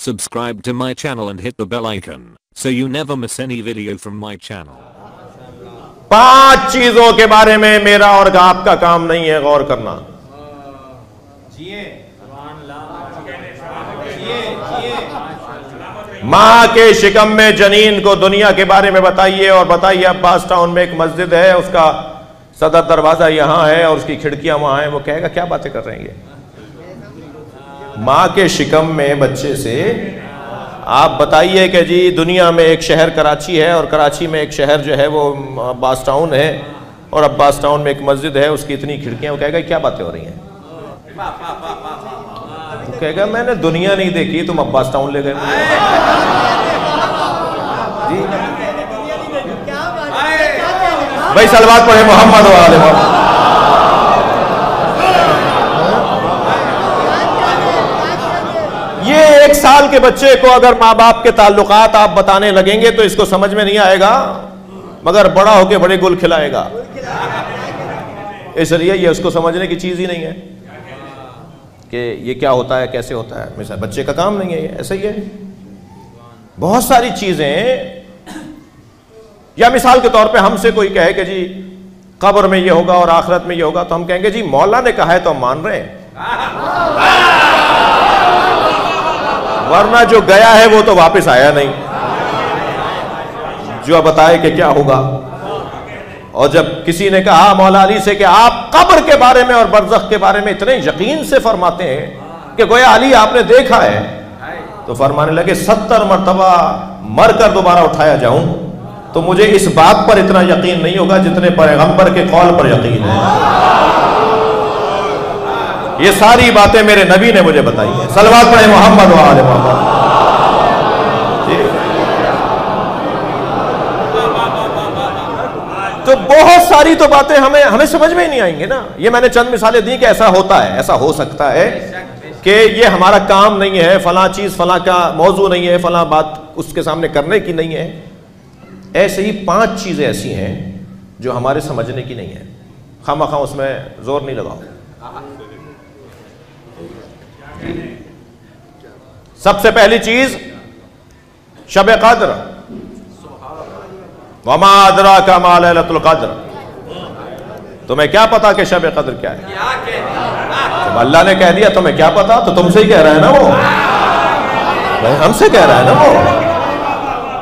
Subscribe to my channel and hit the bell icon so you never miss any video from my channel. 5 चीजों के बारे में मेरा और आपका काम नहीं है गौर करना। मां के शिकम में जनीन को दुनिया के बारे में बताइए और बताइए अब्बास टाउन में एक मस्जिद है, उसका सदर दरवाजा यहां है और उसकी खिड़कियां वहां हैं, वो कहेगा क्या बातें कर रहे हैं। मां के शिकम में बच्चे से आप बताइए कि जी दुनिया में एक शहर कराची है और कराची में एक शहर जो है वो अब्बास टाउन है और अब्बास टाउन में एक मस्जिद है, उसकी इतनी खिड़कियां, वो कहेगा क्या बातें हो रही हैं। वो कहेगा मैंने दुनिया नहीं देखी, तुम अब्बास टाउन ले गए जी। भाई सलवात पढ़े मोहम्मद वाले मोहम्मद। ये 1 साल के बच्चे को अगर माँ बाप के ताल्लुकात आप बताने लगेंगे तो इसको समझ में नहीं आएगा, मगर बड़ा होके बड़े गुल खिलाएगा। इसलिए ये उसको समझने की चीज ही नहीं है कि ये क्या होता है, कैसे होता है। मिसाल बच्चे का काम नहीं है ये, ऐसा ही है। बहुत सारी चीजें, या मिसाल के तौर पे हमसे कोई कहे कि जी कब्र में ये होगा और आखिरत में ये होगा, तो हम कहेंगे जी मौला ने कहा है तो हम मान रहे हैं, वरना जो गया है वो तो वापस आया नहीं, जो बताए कि क्या होगा। और जब किसी ने कहा मौला अली से कि आप कब्र के बारे में और बरज़ख के बारे में इतने यकीन से फरमाते हैं कि गोया अली आपने देखा है, तो फरमाने लगे 70 मरतबा मर कर दोबारा उठाया जाऊं तो मुझे इस बात पर इतना यकीन नहीं होगा जितने पैगंबर के कौल पर यकीन है। ये सारी बातें मेरे नबी ने मुझे बताई हैं। सलवात पढ़े मोहम्मद वाले मोहम्मद। तो बहुत सारी तो बातें हमें समझ में ही नहीं आएंगे ना। ये मैंने चंद मिसालें दी कि ऐसा होता है, ऐसा हो सकता है कि ये हमारा काम नहीं है, फलां चीज फलां का मौजू नहीं है, फलां बात उसके सामने करने की नहीं है। ऐसे ही 5 चीजें ऐसी हैं जो हमारे समझने की नहीं है, खामखा उसमें जोर नहीं लगाओ। सबसे पहली चीज शब कद्र, वमा अदराका मा लैलतुल कद्र। तुम्हें क्या पता कि शब कद्र क्या है? जब अल्लाह ने कह दिया तुम्हें क्या पता, तो तुमसे ही कह रहा है ना वो, भाई हमसे कह रहा है ना वो,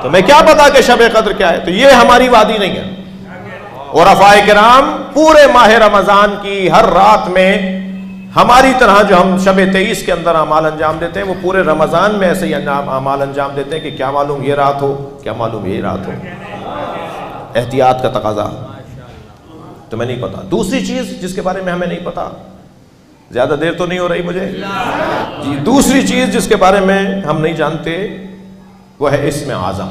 तुम्हें क्या पता कि शब कद्र क्या है। तो ये हमारी वादी नहीं है। और उलमाए किराम पूरे माह रमजान की हर रात में हमारी तरह जो हम शब 23 के अंदर अमाल अंजाम देते हैं, वो पूरे रमजान में ऐसे ही अमाल अंजाम देते हैं कि क्या मालूम ये रात हो, क्या मालूम ये रात हो। एहतियात का तकाजा। तुम्हें नहीं पता। दूसरी चीज जिसके बारे में हमें नहीं पता, ज्यादा देर तो नहीं हो रही मुझे जी, दूसरी चीज जिसके बारे में हम नहीं जानते वो है इस्म आज़म।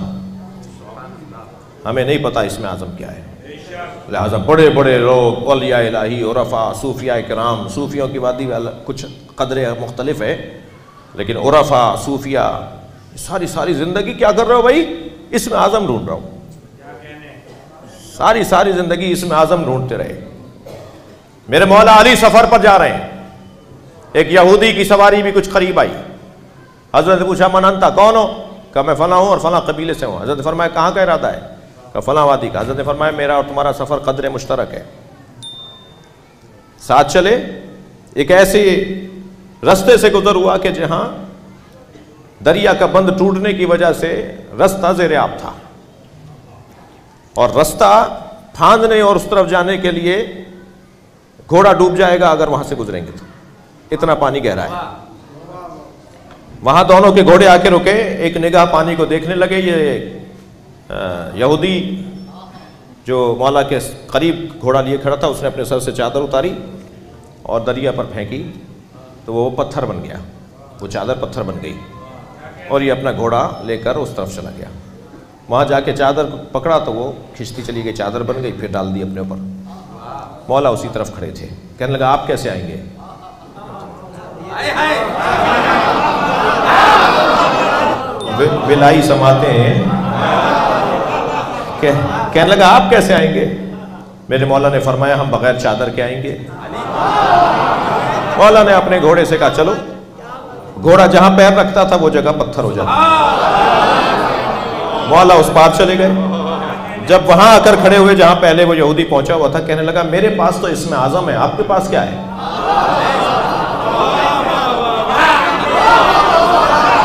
हमें नहीं पता इस्म आज़म क्या है। लिहाजा बड़े बड़े लोग औलिया इलाही, उरफा, सूफिया किराम, सूफियों की वादी कुछ कदरे मुख्तलिफ है, लेकिन उरफा सूफिया सारी जिंदगी क्या कर रहे हो भाई? इस्म आज़म ढूंढ रहा हूं। सारी जिंदगी इस्म आज़म ढूंढते रहे। मेरे मौला अली सफर पर जा रहे हैं, एक यहूदी की सवारी भी कुछ करीब आई। हजरत ने पूछा मन अंता, कौन हो? कहा मैं फला हूं और फला कबीले से हूं। हजरत ने फरमाया कहाँ का इरादा है? कहा फला वादी का। हजरत ने फरमाया मेरा और तुम्हारा सफर कदर मुश्तरक है, साथ चले। एक ऐसे रास्ते से गुजर हुआ कि जहां दरिया का बंद टूटने की वजह से रास्ता ज़ेरे आब था और रास्ता फांदने और उस तरफ जाने के लिए घोड़ा डूब जाएगा अगर वहां से गुजरेंगे तो, इतना पानी गहरा है। वहां दोनों के घोड़े आके रुके, एक निगाह पानी को देखने लगे। ये यहूदी जो मौला के करीब घोड़ा लिए खड़ा था, उसने अपने सर से चादर उतारी और दरिया पर फेंकी तो वो पत्थर बन गया, वो चादर पत्थर बन गई और ये अपना घोड़ा लेकर उस तरफ चला गया। वहाँ जाके चादर पकड़ा तो वो खिंचती चली गई, चादर बन गई, फिर डाल दी अपने ऊपर। मौला उसी तरफ खड़े थे। कहने लगा आप कैसे आएंगे? बिलाई समाते हैं। कहने लगा आप कैसे आएंगे? मेरे मौला ने फरमाया हम बगैर चादर के आएंगे। मौला ने अपने घोड़े से कहा चलो। घोड़ा जहां पैर रखता था वो जगह पत्थर हो जाता। मौला उस पार चले गए। जब वहां आकर खड़े हुए जहां पहले वो यहूदी पहुंचा हुआ था, कहने लगा मेरे पास तो इसमें आजम है, आपके पास क्या है?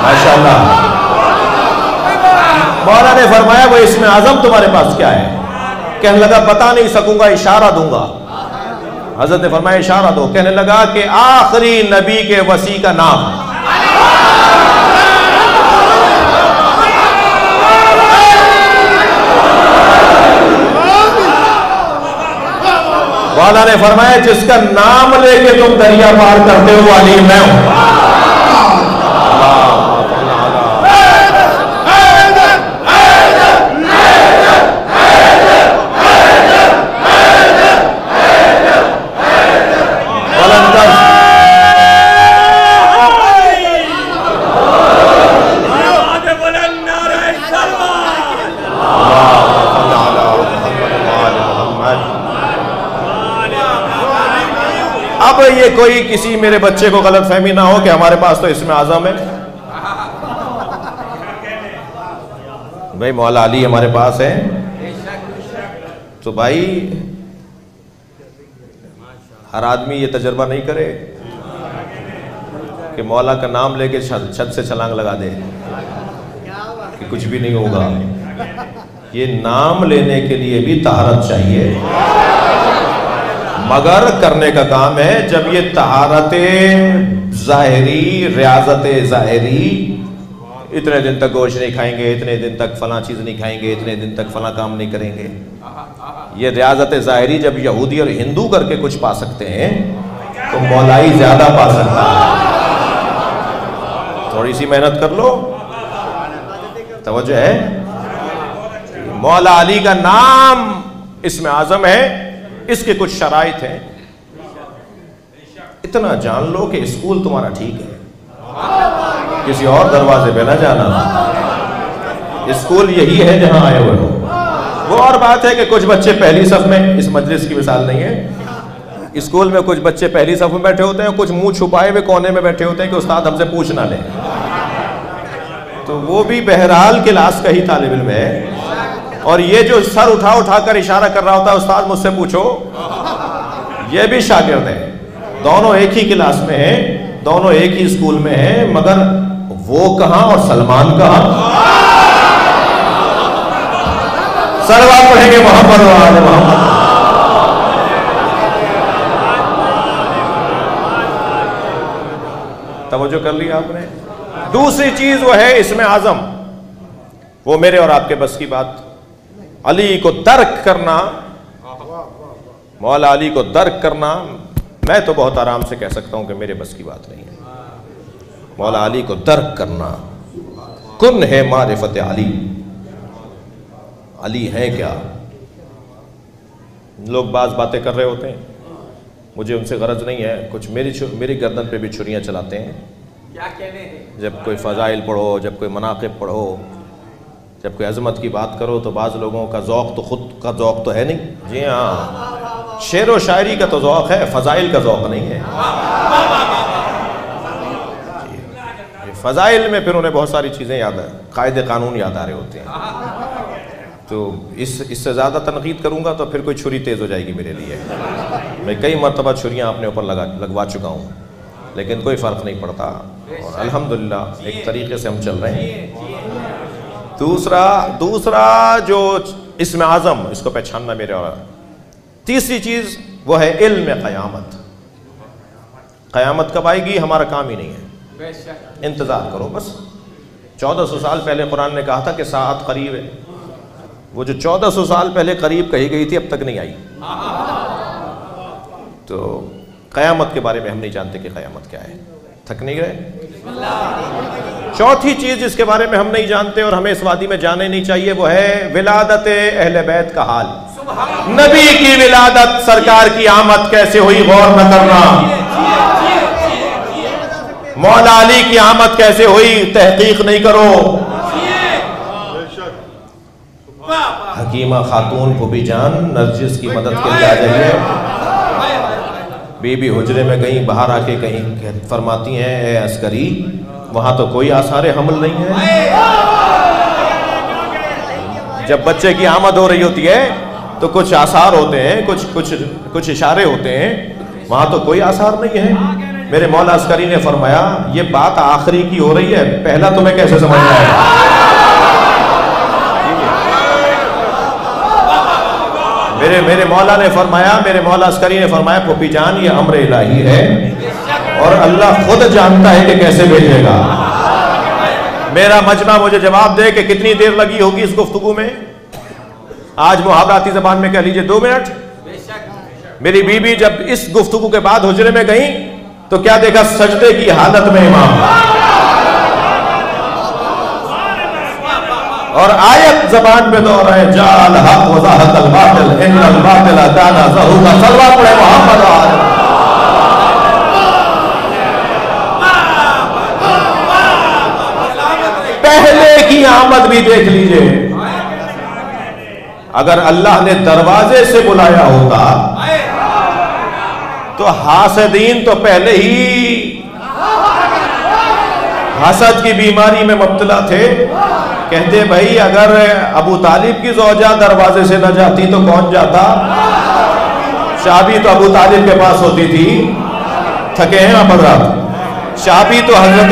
माशाअल्लाह। मौला ने फरमाया वो इसमें आजम तुम्हारे पास क्या है? कहने लगा बता नहीं सकूंगा, इशारा दूंगा। हजरत ने फरमाया इशारा दो। कहने लगा कि आखिरी नबी के वसी का नाम। मौला ने फरमाया जिसका नाम लेके तुम दरिया पार करते हो अली मैं हूं। अब ये कोई किसी मेरे बच्चे को गलत फहमी ना हो कि हमारे पास तो इसमें आजम है। भाई मौला अली हमारे पास है तो भाई हर आदमी ये तजर्बा नहीं करे कि मौला का नाम लेके छत से छलांग लगा दे कि कुछ भी नहीं होगा। ये नाम लेने के लिए भी तहारत चाहिए, मगर करने का काम है जब ये तहारत ज़ाहिरी, रियाजत ज़ाहिरी, इतने दिन तक गोश्त नहीं खाएंगे, इतने दिन तक फलां चीज़ नहीं खाएंगे, इतने दिन तक फलां काम नहीं करेंगे, ये रियाजत ज़ाहिरी जब यहूदी और हिंदू करके कुछ पा सकते हैं तो मौलाई ज़्यादा पा सकता है। थोड़ी सी मेहनत कर लो, तवज्जो है। मौला अली का नाम इसमें आजम है, इसके कुछ शराइत हैं। इतना जान लो कि स्कूल तुम्हारा ठीक है, किसी और दरवाजे पे ना जाना, स्कूल यही है जहां आए हुए हो। वो और बात है कि कुछ बच्चे पहली सफ में, इस मजलिस की मिसाल नहीं है, स्कूल में कुछ बच्चे पहली सफ में बैठे होते हैं, कुछ मुंह छुपाए हुए कोने में बैठे होते हैं कि उस्ताद हमसे पूछ ना ले, तो वो भी बहरहाल क्लास का ही तालिब इल्म है। और ये जो सर उठा उठा कर इशारा कर रहा होता है उस्ताद मुझसे पूछो, ये भी शागिर्द है। दोनों एक ही क्लास में हैं, दोनों एक ही स्कूल में हैं, मगर वो कहां और सलमान कहां। सलवात पढ़ेंगे मोहम्मद और आले मोहम्मद। तवज्जो कर लिया आपने। दूसरी चीज वो है इसमें आजम, वो मेरे और आपके बस की बात। अली को दर्क करना, मौला अली को दर्क करना, मैं तो बहुत आराम से कह सकता हूं कि मेरे बस की बात नहीं है। मौला अली को दर्क करना कुन है मारिफत अली। अली है क्या? लोग बाज बातें कर रहे होते हैं, मुझे उनसे गरज नहीं है, कुछ मेरी गर्दन पे भी छुरियां चलाते हैं। क्या कहने हैं? जब कोई फ़ज़ाइल पढ़ो, जब कोई मनाक़िब पढ़ो, जब कोई अज़मत की बात करो तो बाज़ लोगों का ज़ौक़ तो खुद का ज़ौक़ तो है नहीं। जी हाँ, शेर व शायरी का तो ज़ौक़ है, फ़ज़ाइल का ज़ौक़ नहीं है। फ़ज़ाइल में फिर उन्हें बहुत सारी चीज़ें याद है, कायदे कानून याद आ रहे होते हैं, तो इससे ज़्यादा तनक़ीद करूँगा तो फिर कोई छुरी तेज़ हो जाएगी मेरे लिए। मैं कई मरतबा छुरियाँ अपने ऊपर लगवा चुका हूँ, लेकिन कोई फ़र्क नहीं पड़ता और अल्हम्दुलिल्लाह एक तरीक़े से हम चल रहे हैं। दूसरा जो इसमें आज़म, इसको पहचानना मेरे। और तीसरी चीज़ वो है इल्म क़यामत। क़यामत कब आएगी हमारा काम ही नहीं है, इंतज़ार करो बस। 1400 साल पहले कुरान ने कहा था कि साअत करीब है, वो जो 1400 साल पहले करीब कही गई थी अब तक नहीं आई। तो क़यामत के बारे में हम नहीं जानते कि क़यामत क्या है, थक नहीं गए। चौथी चीज जिसके बारे में हम नहीं जानते और हमें इस वादी में जाने नहीं चाहिए वो है विलादत अहले बैत का हाल। नबी की विलादत, सरकार की आमद कैसे हुई गौर न करना, मौला अली की आमद कैसे हुई तहकीक नहीं करो। हकीमा खातून को भी जान नरजिस की मदद के लिए आ जाइए। बीबी हुजरे में कहीं बाहर आके कहीं फरमाती हैं, ए अस्करी वहां तो कोई आसार हमल नहीं है। जब बच्चे की आमद हो रही होती है तो कुछ आसार होते हैं, कुछ इशारे होते हैं, वहां तो कोई आसार नहीं है। मेरे मौला अस्करी ने फरमाया ये बात आखिरी की हो रही है, पहला तुम्हें कैसे समझ में आएगा। मेरे मौला ने फरमाया, मेरे मौला अस्करी ने फरमाया पुप्पी जान ये अम्र इलाही है और अल्लाह खुद जानता है कि कैसे भेजेगा। मेरा मजमा मुझे जवाब दे कि कितनी देर लगी होगी इस गुफ्तगू में। आज मुहावराती जबान में कह लीजिए 2 मिनट। मेरी बीबी जब इस गुफ्तगू के बाद हुजरे में गई तो क्या देखा, सजदे की हालत में इमाम, और आयत जबान पे दोहराए जाल हक वज़ाहतल बातिल इन्नल बातिला काना ज़हूका। सल्लल्लाहु अलैहि मोहम्मद। पहले की आमद भी देख लीजिए। अगर अल्लाह ने दरवाजे से बुलाया होता तो हासदीन तो पहले ही हसद की बीमारी में मुब्तला थे। कहते भाई अगर अबू तालिब की ज़ौजा दरवाजे से न जाती तो कौन जाता। शाबी तो अबू तालिब के पास होती थी। थके हैं आप हज़रात। शाबी तो हजरत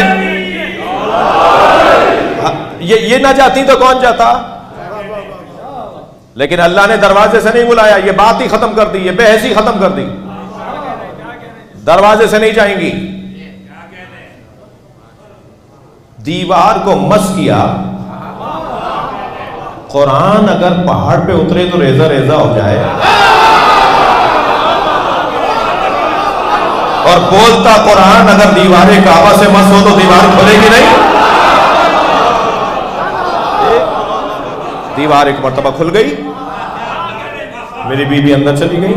ये ना जाती तो कौन जाता। लेकिन अल्लाह ने दरवाजे से नहीं बुलाया, ये बात ही खत्म कर दी, ये बहस ही खत्म कर दी। दरवाजे से नहीं जाएंगी। दीवार को मस किया। कुरान अगर पहाड़ पे उतरे तो रेजा रेजा हो जाए, और बोलता कुरान अगर दीवारें काबा से मस हो तो दीवार खुलेगी नहीं। दीवार एक मर्तबा खुल गई, मेरी बीवी अंदर चली गई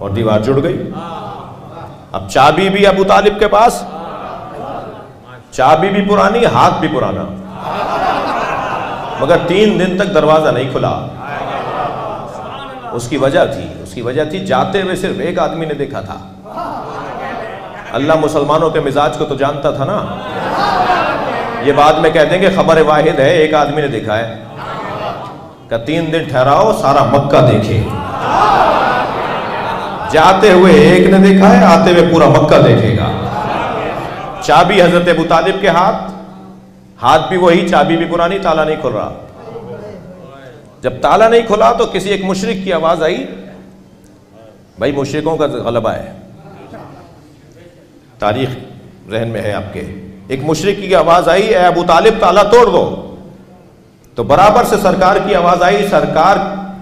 और दीवार जुड़ गई। अब चाबी भी अबू तालिब के पास, चाबी भी पुरानी, हाथ भी पुराना, मगर 3 दिन तक दरवाजा नहीं खुला। उसकी वजह थी जाते हुए सिर्फ एक आदमी ने देखा था। अल्लाह मुसलमानों के मिजाज को तो जानता था ना। ये बाद में कह देंगे खबर वाहिद है, एक आदमी ने देखा है। का 3 दिन ठहराओ, सारा मक्का देखे। जाते हुए एक ने देखा है, आते हुए पूरा मक्का देखेगा। चाबी हजरत अबू तालिब के हाथ भी वही, चाबी भी पुरानी, ताला नहीं खुल रहा। जब ताला नहीं खुला तो किसी एक मुशरिक की आवाज आई। भाई मुशरिकों का गलबा है, तारीख जहन में है आपके। एक मुशरिक की आवाज आई, ए अबू तालिब ताला तोड़ दो। तो बराबर से सरकार की आवाज आई, सरकार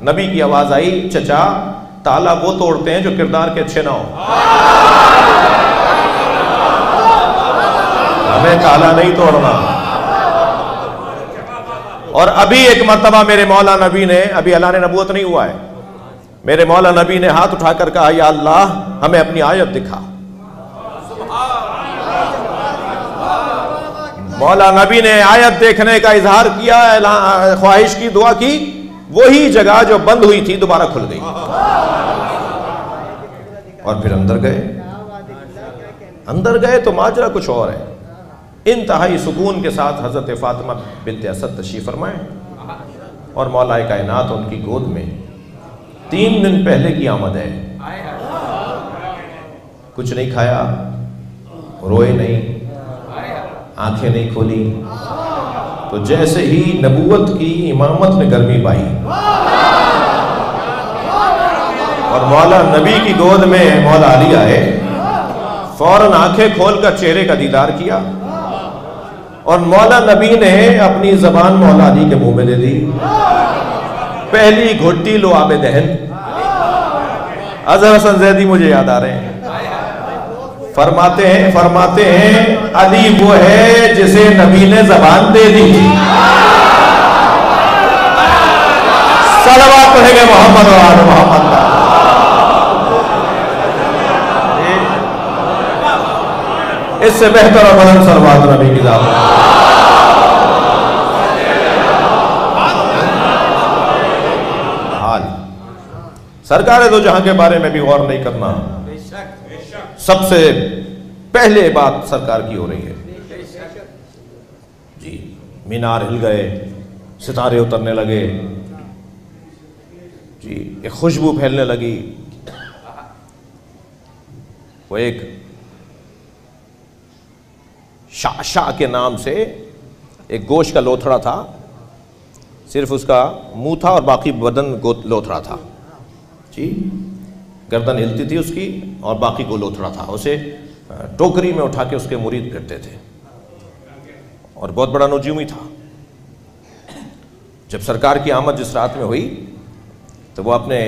नबी की आवाज आई, चचा ताला वो तोड़ते हैं जो किरदार के अच्छे ना हो, हमें ताला नहीं तोड़ना। और अभी एक मर्तबा मेरे मौला नबी ने, अभी अल्लाह ने नबूवत नहीं हुआ है, मेरे मौला नबी ने हाथ उठाकर कहा या अल्लाह हमें अपनी आयत दिखा। मौला नबी ने आयत देखने का इजहार किया, ख्वाहिश की, दुआ की। वही जगह जो बंद हुई थी दोबारा खुल गई और फिर अंदर गए तो माजरा कुछ और है। इंतहाई सुकून के साथ हजरत फातिमा बिन्ते असद तशरीफ फरमाए और मौलाए कायनात उनकी गोद में। 3 दिन पहले की आमद है। कुछ नहीं खाया, रोए नहीं, आंखें नहीं खोली, तो जैसे ही नबूवत की इमामत में गर्मी पाई और मौला नबी की गोद में मौला अली आए, फौरन आंखें खोलकर चेहरे का दीदार किया और मौला नबी ने अपनी जबान मौला अली के मुंह में दे दी। पहली घुट्टी लो आबे दहन। अजहर हसन जैदी मुझे याद आ रहे हैं, फरमाते हैं अली वो है जिसे नबी ने जबान दे दी। सलवात पढ़ेंगे मोहम्मद और आले मोहम्मद का। इससे बेहतर और बुलंद सलवात नबी की जात। हाल सरकार दो जहां के बारे में भी गौर नहीं करना। सबसे पहले बात सरकार की हो रही है। जी, मीनार हिल गए, सितारे उतरने लगे जी, एक खुशबू फैलने लगी। वो एक शाह के नाम से एक गोश्त का लोथड़ा था, सिर्फ उसका मुंह था और बाकी बदन लोथड़ा था जी। गर्दन हिलती थी उसकी और बाकी को लोथड़ा था। उसे टोकरी में उठा के उसके मुरीद फिरते थे और बहुत बड़ा नजूमी था। जब सरकार की आमद जिस रात में हुई तो वो अपने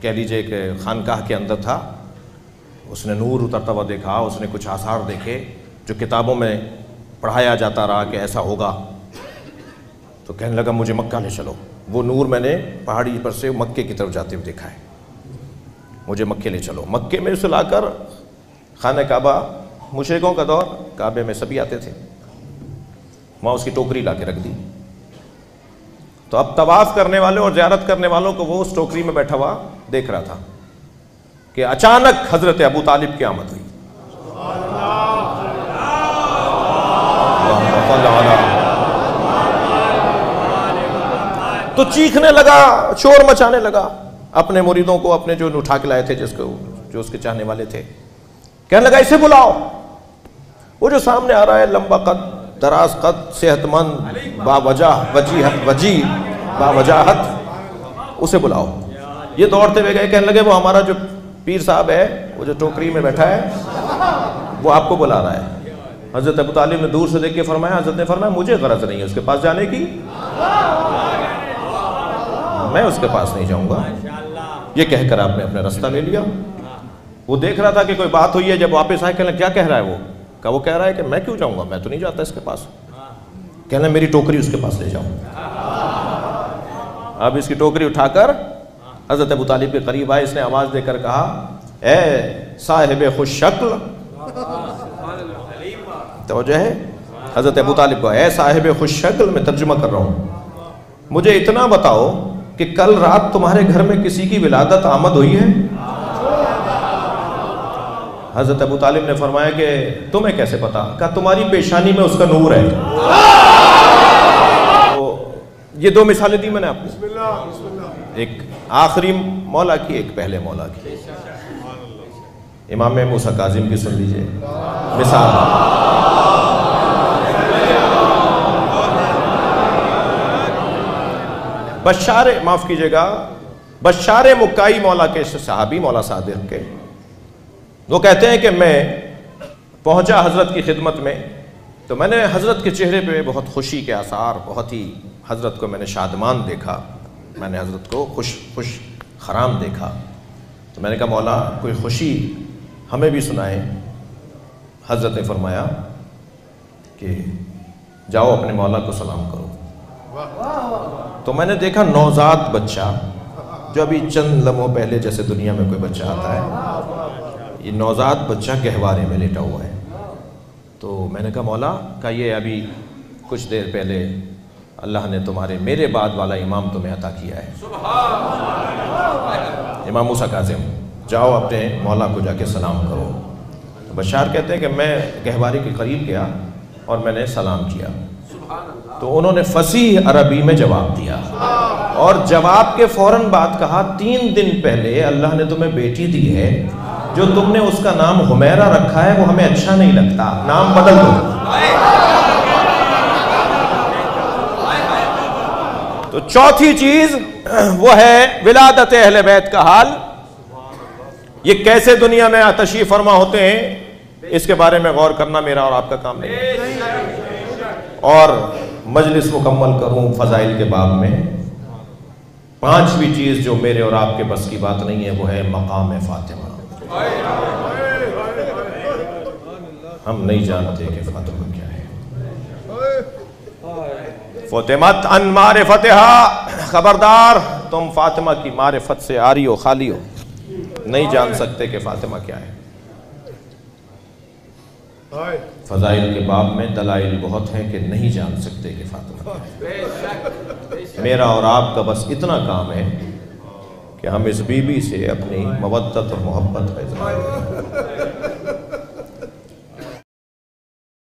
कह लीजिए कि खानकाह के अंदर था। उसने नूर उतरता हुआ देखा, उसने कुछ आसार देखे जो किताबों में पढ़ाया जाता रहा कि ऐसा होगा। तो कहने लगा मुझे मक्का ले चलो। वो नूर मैंने पहाड़ी पर से मक्के की तरफ जाते हुए देखा है, मुझे मक्के ले चलो। मक्के में उसे लाकर खाने काबा, मुशरिकों का दौर, काबे में सभी आते थे, वहाँ उसकी टोकरी ला के रख दी। तो अब तवाफ करने वाले और ज़ियारत करने वालों को वो उस टोकरी में बैठा हुआ देख रहा था कि अचानक हजरत अबू तालिब की आमद हुई। तो चीखने लगा, शोर मचाने लगा, अपने मुरीदों को, अपने जो उठा के लाए थे, जिसको जो उसके चाहने वाले थे, कहने लगा इसे बुलाओ। वो जो सामने आ रहा है, लंबा कद, दराज कद, सेहतमंद, वजी बावजाहत, उसे बुलाओ। ये दौड़ते हुए गए, कहने लगे वो हमारा जो पीर साहब है, वो जो टोकरी में बैठा है, वो आपको बुला रहा है। हजरत अबू तालिब ने दूर से देख के फरमाया, हजरत ने फरमाया मुझे गरज नहीं है उसके पास जाने की, मैं उसके पास नहीं जाऊंगा। ये कहकर आपने अपना रास्ता ले लिया। वो देख रहा था कि कोई बात हुई है। जब वापस आए, कहने क्या कह रहा है वो? वो कह रहा है कि मैं क्यों जाऊंगा, मैं तो नहीं जाता इसके पास। कहना मेरी टोकरी उसके पास ले जाओ। अब इसकी टोकरी उठाकर हजरत अबू तालिब के करीब आए। इसने आवाज देकर कहा, ए साहिब खुश शक्ल, तो जो है हजरत अबू तालिब को, ए साहिब खुश शक्ल, मैं तर्जुमा कर रहा हूं, मुझे इतना बताओ कि कल रात तुम्हारे घर में किसी की विलादत आमद हुई है? हजरत अबू तालिब ने फरमाया कि तुम्हें कैसे पता? कहा तुम्हारी पेशानी में उसका नूर है। तो ये दो मिसालें दी मैंने आपको, एक आखिरी मौला की, एक पहले मौला की। इमाम मूसा काजिम की सुन लीजिए मिसाल। बशार, माफ कीजिएगा, बशार मुक्काई मौला के सहाबी, मौला सादिक के, वो कहते हैं कि मैं पहुंचा हजरत की खिदमत में, तो मैंने हजरत के चेहरे पे बहुत खुशी के आसार, बहुत ही हजरत को मैंने शादमान देखा, मैंने हजरत को खुश खराम देखा। तो मैंने कहा मौला कोई खुशी हमें भी सुनाए। हजरत ने फरमाया कि जाओ अपने मौला को सलाम करो। तो मैंने देखा नौजात बच्चा, जो अभी चंद लम्हों पहले जैसे दुनिया में कोई बच्चा आता है, ये नौजात बच्चा गहवारे में लेटा हुआ है। तो मैंने कहा मौला का ये अभी कुछ देर पहले अल्लाह ने तुम्हारे मेरे बाद वाला इमाम तुम्हें अता किया है, इमाम मूसा काजिम, जाओ अपने मौला को जाके सलाम करो। तो बशार कहते हैं कि मैं गहवारे के करीब गया और मैंने सलाम किया, तो उन्होंने फसीह अरबी में जवाब दिया, और जवाब के फौरन बाद कहा 3 दिन पहले अल्लाह ने तुम्हें बेटी दी है, जो तुमने उसका नाम हुमैरा रखा है वो हमें अच्छा नहीं लगता, नाम बदल दो। तो चौथी चीज वो है विलादत अहले बैत का हाल। ये कैसे दुनिया में तशरीफ फरमा होते हैं, इसके बारे में गौर करना मेरा और आपका काम नहीं है। और मजलिस मुकम्मल करूं फजाइल के बाब में, 5वीं चीज जो मेरे और आपके बस की बात नहीं है, वो है मकाम फातिमा। हम नहीं जानते कि फातिमा क्या है। फातिमत अन मारिफतिहा, खबरदार तुम फातिमा की मारिफत से आरी हो खाली हो, नहीं जान सकते कि फातिमा क्या है। फजाइल के बाब में दलाइल बहुत हैं कि नहीं जान सकते कि फातिमा क्या है। मेरा और आपका बस इतना काम है कि हम इस बीबी से अपनी मवद्दत और मोहब्बत का इज़हार करें।